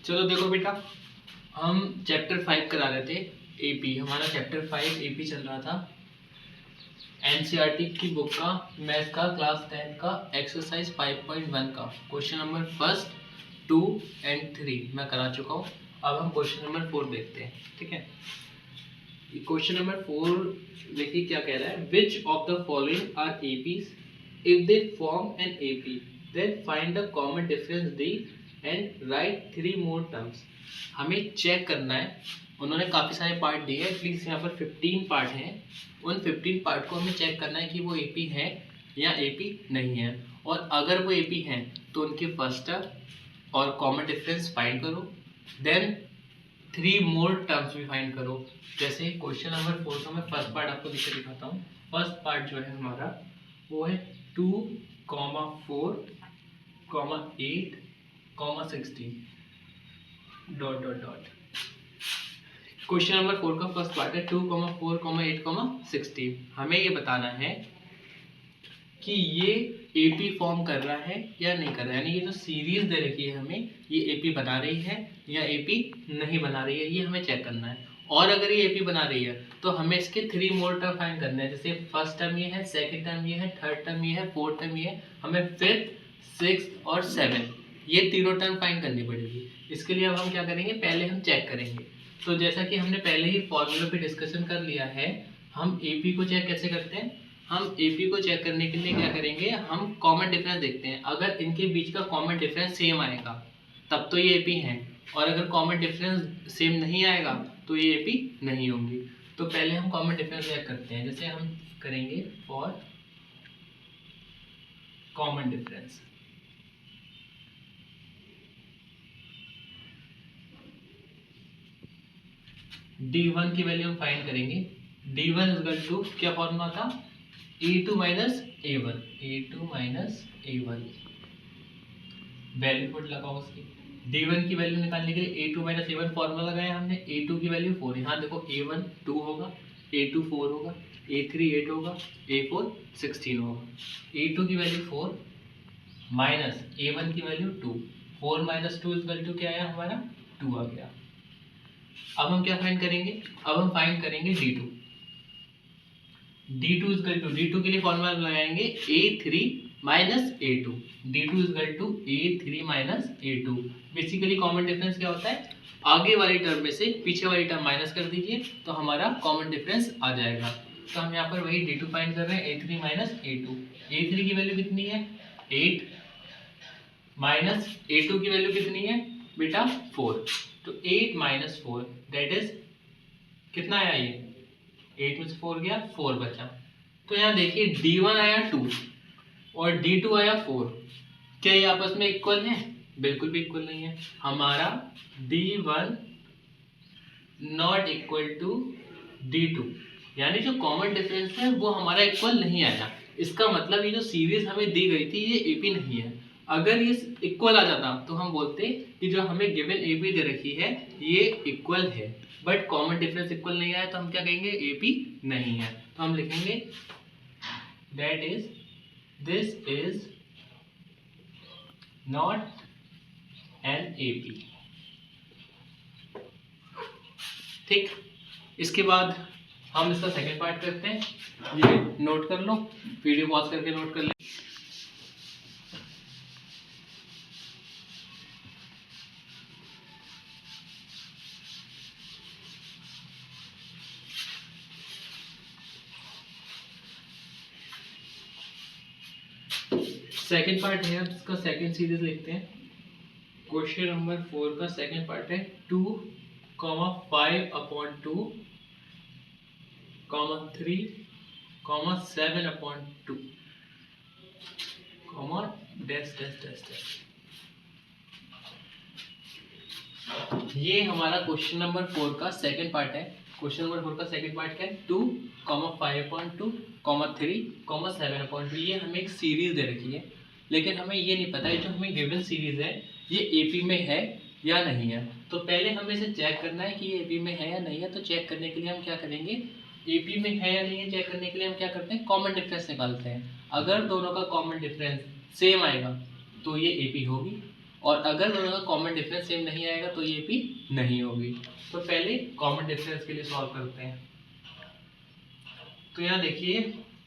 चलो देखो बेटा, हम चैप्टर 5 करा रहे थे एपी। हमारा चैप्टर 5 एपी चल रहा था। एनसीईआरटी की बुक का मैथ का क्लास 10 का एक्सरसाइज 5.1 का क्वेश्चन नंबर 1, 2 एंड 3 मैं करा चुका हूँ। अब हम क्वेश्चन नंबर 4 देखते हैं। ठीक है, क्वेश्चन नंबर 4 देखिए क्या कह रहा है। Which of the following are APs if they form an AP then find the common difference d and write 3 more terms. हमें चेक करना है, उन्होंने काफ़ी सारे पार्ट दिए हैं, एटलीस्ट यहाँ पर 15 पार्ट हैं। उन 15 पार्ट को हमें चेक करना है कि वो एपी है या एपी नहीं है, और अगर वो एपी हैं तो उनके फर्स्ट टर्म और कॉमन डिफरेंस फाइंड करो, देन 3 मोर टर्म्स भी फाइंड करो। जैसे क्वेश्चन नंबर 4 का मैं फर्स्ट पार्ट आपको लिख के दिखाता हूँ। फर्स्ट पार्ट जो है हमारा वो है 2, 4, 8, 16 dot dot dot. Question number 4 का फर्स्ट पार्ट है 2, 4, 8, 16। हमें ये बताना है कि ये एपी फॉर्म कर रहा है या नहीं कर रहा है, यानी ये जो सीरीज दे रखी है हमें, ये एपी बना रही है या एपी नहीं बना रही है, ये हमें चेक करना है। और अगर ये एपी बना रही है तो हमें इसके 3 मोर टर्म फाइंड करने हैं। जैसे फर्स्ट टर्म ये है, सेकंड टर्म ये है, थर्ड टर्म ये है, फोर्थ टर्म ये है, हमें फिफ्थ, सिक्स्थ और सेवन ये तीनों टर्म फाइंड करनी पड़ेगी। इसके लिए अब हम क्या करेंगे, पहले हम चेक करेंगे। तो जैसा कि हमने पहले ही फॉर्मूला पे डिस्कशन कर लिया है, हम एपी को चेक कैसे करते हैं। हम एपी को चेक करने के लिए क्या करेंगे, हम कॉमन डिफरेंस देखते हैं। अगर इनके बीच का कॉमन डिफरेंस सेम आएगा तब तो ये एपी हैं, और अगर कॉमन डिफरेंस सेम नहीं आएगा तो ये एपी नहीं होंगी। तो पहले हम कॉमन डिफरेंस चेक करते हैं। जैसे हम करेंगे फॉर कॉमन डिफरेंस, D1 की वैल्यू हम फाइंड करेंगे। D1 इक्वल टू क्या फॉर्मूला था, A2 minus A1, A2 minus A1 value put लगाओ उसकी। D1 की वैल्यू निकालने के लिए A2 माइनस A1 फॉर्मूला लगाया हमने। A2 की वैल्यू 4, यहाँ देखो A1 2 होगा, A2 4 होगा, A3 8 होगा, A4 16 होगा। A2 की वैल्यू 4 माइनस A1 की वैल्यू 2, 4 माइनस 2 इक्वल टू क्या आया हमारा, 2 आ गया। अब हम क्या फाइंड करेंगे, अब हम फाइंड करेंगे D2। D2 equal to, D2 के लिए फॉर्मूला लगाएंगे A3 minus A2। D2 equal to A3 minus A2। Basically common difference क्या होता है, आगे वाली टर्म में से पीछे वाली टर्म माइनस कर दीजिए तो हमारा कॉमन डिफरेंस आ जाएगा। तो हम यहाँ पर वही D2 फाइंड कर रहे हैं, A3 माइनस A2। A3 की वैल्यू कितनी है, 8 माइनस A2 की वैल्यू कितनी है बेटा, 4। तो 8 माइनस 4 दैट इज कितना आया, ये 8 में से 4 गया, 4 बचा। तो यहाँ देखिए D1 आया 2 और D2 आया 4। क्या ये आपस में इक्वल है, बिल्कुल भी इक्वल नहीं है। हमारा D1 not equal to D2, यानी जो कॉमन डिफरेंस है वो हमारा इक्वल नहीं आया। इसका मतलब ये जो सीरीज हमें दी गई थी ये एपी नहीं है। अगर ये इक्वल आ जाता तो हम बोलते कि जो हमें गिवन एपी दे रखी है ये इक्वल है, बट कॉमन डिफरेंस इक्वल नहीं आया तो हम क्या कहेंगे, एपी नहीं है। तो हम लिखेंगे that is this is not an AP. ठीक, इसके बाद हम इसका सेकंड पार्ट करते हैं। ये नोट कर लो, वीडियो पॉज करके नोट कर ले। सेकंड पार्ट है, अब इसका सेकंड सीरीज लिखते हैं। क्वेश्चन नंबर 4 का सेकंड पार्ट है 2, 5/2, 3, 7/2, डैश डैश डैश डैश। ये हमारा क्वेश्चन नंबर 4 का सेकंड पार्ट है। क्वेश्चन नंबर 4 का सेकंड पार्ट क्या है, 2, 5/2, 3, 7/2। ये हमें एक सीरीज दे रखी है, लेकिन हमें ये नहीं पता है जो हमें गिवन सीरीज है ये एपी में है या नहीं है। तो पहले हमें इसे चेक करना है कि ये एपी में है या नहीं है। तो चेक करने के लिए हम क्या करेंगे, एपी में है या नहीं है चेक करने के लिए हम क्या करते हैं, कॉमन डिफरेंस निकालते हैं। अगर दोनों का कॉमन डिफरेंस सेम आएगा तो ये एपी होगी, और अगर दोनों का कॉमन डिफरेंस सेम नहीं आएगा तो ये भी नहीं होगी। तो पहले कॉमन डिफरेंस के लिए सॉल्व करते हैं। तो यहाँ देखिए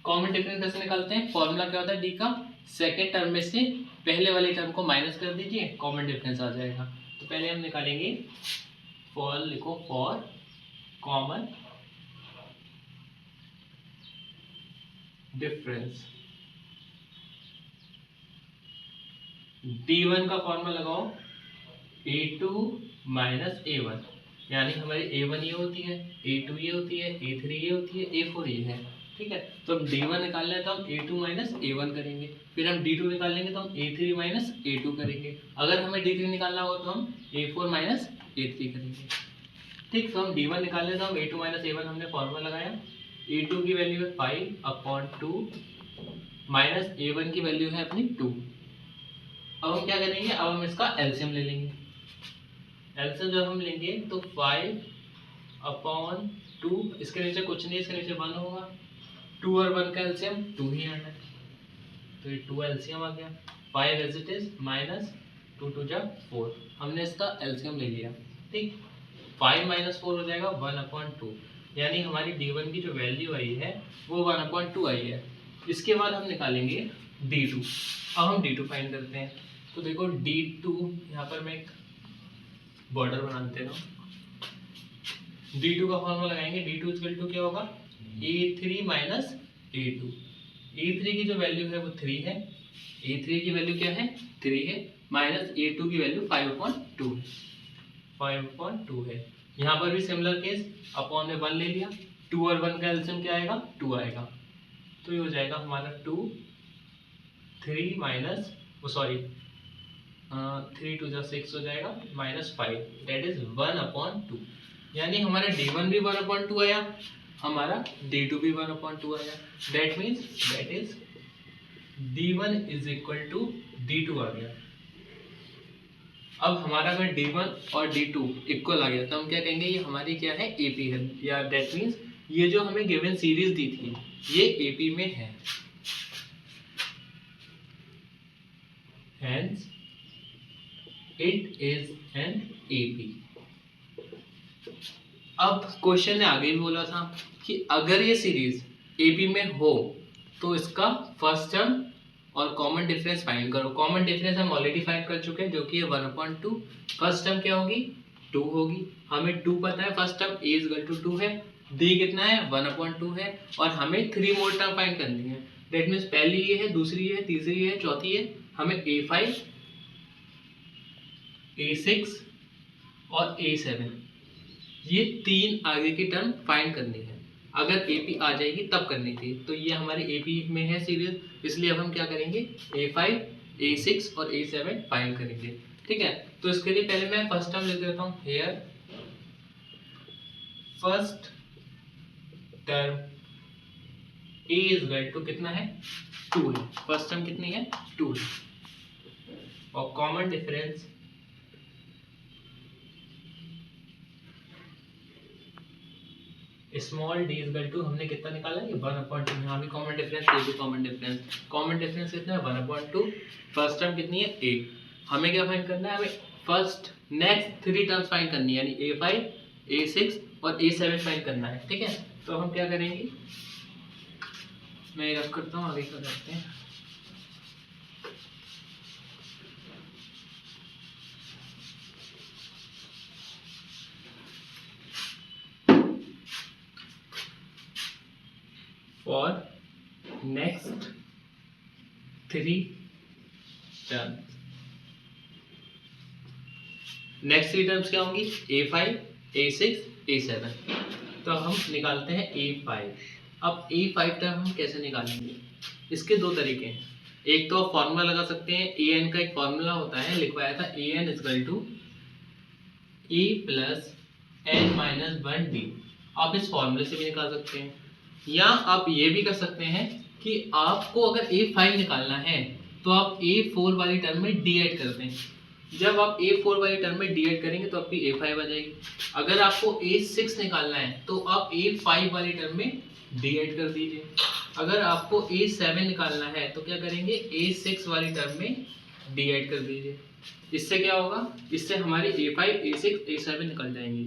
कॉमन डिफरेंस कैसे निकालते हैं, फॉर्मूला क्या होता है डी का, सेकेंड टर्म में से पहले वाली टर्म को माइनस कर दीजिए, कॉमन डिफरेंस आ जाएगा। तो पहले हम निकालेंगे फॉर, लिखो फॉर कॉमन डिफरेंस, D1 का फॉर्मूला लगाओ A2 माइनस A1, यानी हमारी A1 ये होती है, A2 ये होती है, A3 ये होती है, A4 ये है, ठीक है। तो हम D1 निकालना है तो हम A2 माइनस A1 करेंगे, फिर हम D2 निकालेंगे तो हम A3 माइनस A2 करेंगे, अगर हमें D3 निकालना हो तो हम A4 माइनस A3 करेंगे, ठीक। तो हम D1 निकालने तो हम A2 माइनस A1 हमने फॉर्मूला लगाया, A2 की वैल्यू है 5/2 माइनस A1 की वैल्यू है अपनी 2। अब हम क्या करेंगे, अब हम इसका एलसीएम ले लेंगे। एलसीएम जब हम लेंगे तो 5/2, इसके नीचे कुछ नहीं, इसके नीचे 1 होगा, 2 और 1 का एलसीएम 2 ही आना है, तो ये 2 एलसीएम आ गया, 5 एज इट इज माइनस 2 2 जा 4, हमने इसका एलसीएम ले लिया, ठीक। 5 माइनस 4 हो जाएगा 1/2, यानी हमारी D1 की जो वैल्यू आई है वो 1/2 आई है। इसके बाद हम निकालेंगे D2। अब हम D2 फाइंड करते हैं। तो देखो D2, यहाँ पर मैं एक बॉर्डर बना देता हूँ, D2 का फॉर्मूला लगाएंगे, D2 इक्वल टू क्या होगा A3 माइनस A2। A3 की जो वैल्यू है वो 3 है, A3 की वैल्यू क्या है 3 है, माइनस A2 की वैल्यू 5/2 है, 5/2 है। यहाँ पर भी सिमिलर केस, अपॉन में 1 ले लिया, 2 और 1 का एलसीएम क्या आएगा 2 आएगा, तो ये हो जाएगा हमारा 2 3 माइनस 3 2 जा 6 हो जाएगा माइनस 5, दैट इज 1/2, यानी हमारा D1 भी 1/2 आया, हमारा D2 भी 1/2 आया, that means that is D1 is equal to D2 आ गया। अब हमारा अगर D1 और D2 इक्वल आ गया तो हम क्या कहेंगे, ये हमारी क्या है AP है, या दैट मीन्स ये जो हमें गिवन सीरीज दी थी ये AP में है, hence it is an AP। अब क्वेश्चन ने आगे भी बोला था कि अगर ये सीरीज AP में हो तो इसका फर्स्ट टर्म और कॉमन डिफरेंस फाइंड करो। कॉमन डिफरेंस हम ऑलरेडी फाइंड कर चुके हैं जो कि है 1/2, फर्स्ट टर्म क्या होगी 2 होगी, हमें 2 पता है, first term A equal to 2 है, D कितना है 1/2 है, और हमें 3 मोर टर्म फाइंड करनी है, दैट मीन्स पहली ये है, दूसरी है, तीसरी है, चौथी है, हमें A5 A6 और A7 ये 3 आगे की टर्म फाइंड करनी है। अगर AP आ जाएगी तब करनी थी, तो ये हमारी AP में है सीरीज, इसलिए अब हम क्या करेंगे A5 A6 और A7 फाइंड करेंगे, ठीक है। तो इसके लिए पहले मैं फर्स्ट टर्म लिख देता हूँ, here first term A equal to कितना है 2 है, फर्स्ट टर्म कितनी है 2 है, और common difference small d equal to हमने कितना निकाला ये 1/2, यहाँ भी कॉमन डिफरेंस, ये भी कॉमन डिफरेंस, कॉमन डिफरेंस कितना है 1/2, फर्स्ट टर्म कितनी है A, हमें क्या फाइंड करना है, हमें फर्स्ट नेक्स्ट 3 टर्म्स फाइंड करनी है, यानी A5 A6 और A7 फाइंड करना है, ठीक है। तो हम क्या करेंगे, मैं रफ करता हूँ, आगे क्या करते हैं, for next 3 terms, next 3 terms क्या होंगी A5 A6 A7, तो हम निकालते हैं A5। अब A5 टर्म हम कैसे निकालेंगे, इसके दो तरीके हैं, एक तो आप फॉर्मूला लगा सकते हैं, AN का एक फॉर्मूला होता है, लिखवाया था AN equal to A plus N minus 1D, आप इस फॉर्मूले से भी निकाल सकते हैं, या आप ये भी कर सकते हैं कि आपको अगर A5 निकालना है तो आप A4 वाली टर्म में D ऐड कर दें, जब आप A4 वाली टर्म में D ऐड करेंगे तो आपकी A5 आ जाएगी। अगर आपको A6 निकालना है तो आप A5 वाली टर्म में D ऐड कर दीजिए, अगर आपको A7 निकालना है तो क्या करेंगे A6 वाली टर्म में D ऐड कर दीजिए, इससे क्या होगा, इससे हमारी A5 A6 A7 निकल जाएंगी।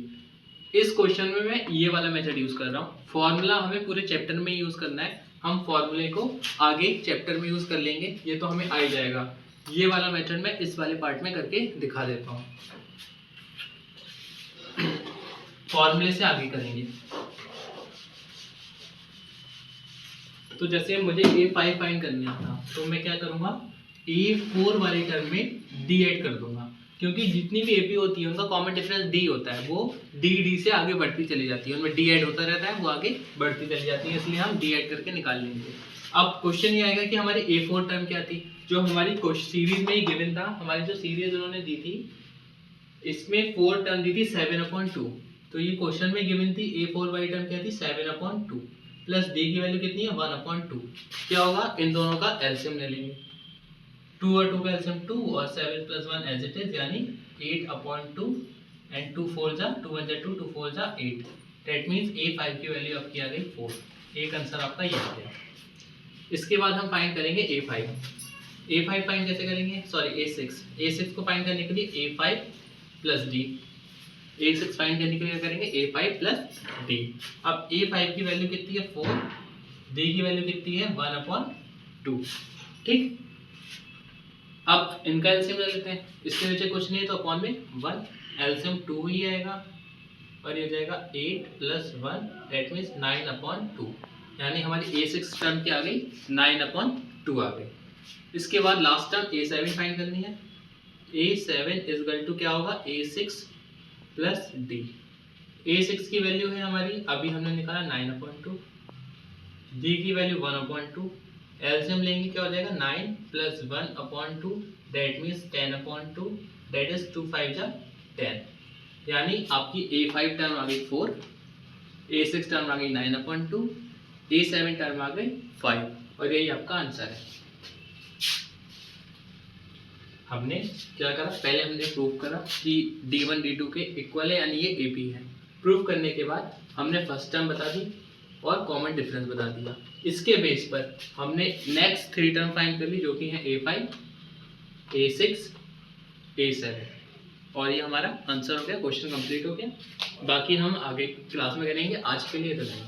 इस क्वेश्चन में मैं ये वाला मेथड यूज कर रहा हूँ। फॉर्मूला हमें पूरे चैप्टर में यूज करना है, हम फॉर्मूले को आगे चैप्टर में यूज कर लेंगे, ये तो हमें आ ही जाएगा। ये वाला मेथड मैं इस वाले पार्ट में करके दिखा देता हूँ, फॉर्मूले से आगे करेंगे। तो जैसे मुझे A5 फाइंड करना था, तो मैं क्या करूंगा, A4 वाले टर्म में D ऐड कर दूंगा, क्योंकि जितनी भी AP होती है उनका कॉमन डिफरेंस D होता है, वो D से आगे बढ़ती चली जाती है, उनमें D ऐड होता रहता है, वो आगे बढ़ती चली जाती है, इसलिए हम D ऐड करके निकाल लेंगे। अब क्वेश्चन ये आएगा कि हमारी A4 टर्म क्या थी, जो हमारी सीरीज में ही गिवन था। हमारी जो सीरीज उन्होंने दी थी इसमें 4 टर्म दी थी 7/2, तो ये क्वेश्चन में गिवन थी A4 वाली टर्म क्या थी 7/2 प्लस D की वैल्यू कितनी है 1/2। क्या होगा, इन दोनों का एलसीएम ले लेंगे, 2 और 2 का एलसीएम 2 और 7 + 1 एज इट इज, यानी 8/2 एंड 2 4 जा 2 1 जा 2 2 4 जा 8। दैट मींस A5 की वैल्यू आपकी आ गई 4। एक आंसर आपका ये आ गया। इसके बाद हम फाइंड करेंगे A5 फाइंड कैसे करेंगे, सॉरी A6 को फाइंड करने के लिए A5 + D, A6 फाइंड करने के लिए करेंगे A5 + D। अब A5 की वैल्यू कितनी है 4, D की वैल्यू कितनी है 1/2, ठीक। अब इनका एलसीएम ले लेते हैं, इसके नीचे कुछ नहीं है तो अपॉन में 1, एलसीएम 2 ही आएगा, और ये जाएगा 8 + 1 दैट मींस 9/2, यानी हमारी A6 टर्म क्या आ गई 9/2 आ गई। इसके बाद लास्ट टर्म A7 फाइंड करनी है। A7 = क्या होगा A6 + D। A6 की वैल्यू है हमारी, अभी हमने निकाला 9/2, D की वैल्यू 1/2, एलसीएम लेंगे क्या हो जाएगा 9 + 1/2 दैट मींस 10/2, दैट इज 2 5 जा 10, यानी आपकी A5 टर्म आ गई 4, A6 टर्म आ गई 9/2, A7 टर्म आ गई 5, और यही आपका आंसर है। हमने क्या करा, पहले हमने प्रूव करा कि D1 D2 के इक्वल है, यानी ये AP है। प्रूव करने के बाद हमने फर्स्ट टर्म बता दी और कॉमन डिफरेंस बता दिया। इसके बेस पर हमने नेक्स्ट 3 टर्म फाइंड कर ली, जो कि है A5 A6 A7, और ये हमारा आंसर हो गया, क्वेश्चन कंप्लीट हो गया। बाकी हम आगे क्लास में करेंगे, आज के लिए इतना ही।